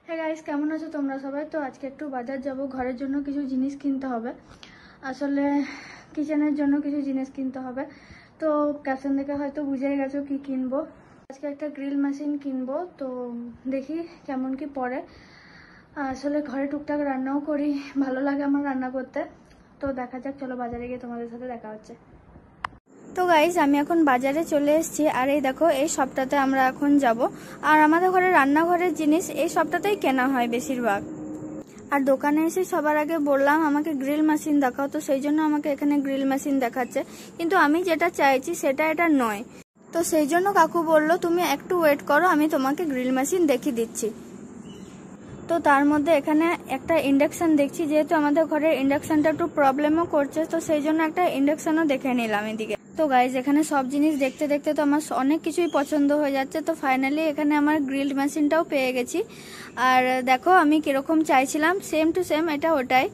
হ্যাঁ গাইস, কেমন আছো তোমরা সবাই? তো আজকে একটু বাজার যাব, ঘরের জন্য কিছু জিনিস কিনতে হবে। আসলে কিচেনের জন্য কিছু জিনিস কিনতে হবে। তো ক্যাপশন দেখে হয়তো বুঝেই গেছো কি কিনবো। আজকে একটা গ্রিল মেশিন কিনবো, তো দেখি কেমন কি পড়ে। আসলে ঘরে টুকটাক রান্নাও করি, ভালো লাগে আমার রান্না করতে। তো দেখা যাক, চলো বাজারে গিয়ে তোমাদের সাথে দেখা হচ্ছে। তো গাইস, আমি এখন বাজারে চলে এসেছি, আর এই দেখো এই সপ্তাহে আমরা এখন যাব। আর আমাদের ঘরে রান্নাঘরের জিনিস এই সপ্তাহতেই কেনা হয় বেশিরভাগ। আর দোকানে এসে সবার আগে বললাম আমাকে গ্রিল মেশিন দেখাও, তো সেই জন্য আমাকে এখানে গ্রিল মেশিন দেখাচ্ছে, কিন্তু আমি যেটা চাইছি সেটা এটা নয়। তো সেই জন্য কাকু বললো তুমি একটু ওয়েট করো, আমি তোমাকে গ্রিল মেশিন দেখিয়ে দিচ্ছি। তো তার মধ্যে এখানে একটা ইন্ডাকশন দেখছি, যেহেতু আমাদের ঘরের ইন্ডাকশনটা একটু প্রবলেমও করছে, তো সেই জন্য একটা ইন্ডাকশনও দেখে নিলাম এদিকে। তো গাইজ, এখানে সব জিনিস দেখতে দেখতে তো আমার অনেক কিছুই পছন্দ হয়ে যাচ্ছে। তো ফাইনালি এখানে আমার গ্রিল মেশিনটাও পেয়ে গেছি। আর দেখো আমি কিরকম চাইছিলাম, সেম টু সেম এটা ওটাই।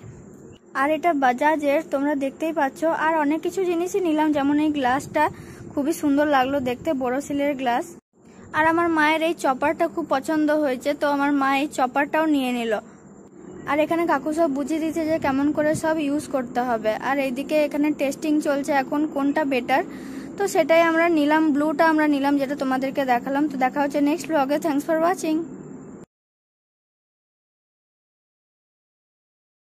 আর এটা বাজাজের, তোমরা দেখতেই পাচ্ছ। আর অনেক কিছু জিনিসই নিলাম, যেমন এই গ্লাসটা খুবই সুন্দর লাগলো দেখতে, বড় সিলের গ্লাস। আর আমার মায়ের এই চপারটা খুব পছন্দ হয়েছে, তো আমার মা এই চপারটাও নিয়ে নিল। আর এখানে কাকু সব বুঝিয়ে দিচ্ছে যে কেমন করে সব ইউজ করতে হবে। আর এইদিকে এখানে টেস্টিং চলছে এখন কোনটা বেটার, তো সেটাই আমরা নিলাম। ব্লুটা আমরা নিলাম, যেটা তোমাদেরকে দেখালাম। তো দেখা হচ্ছে নেক্সট ব্লগে। Thanks for watching.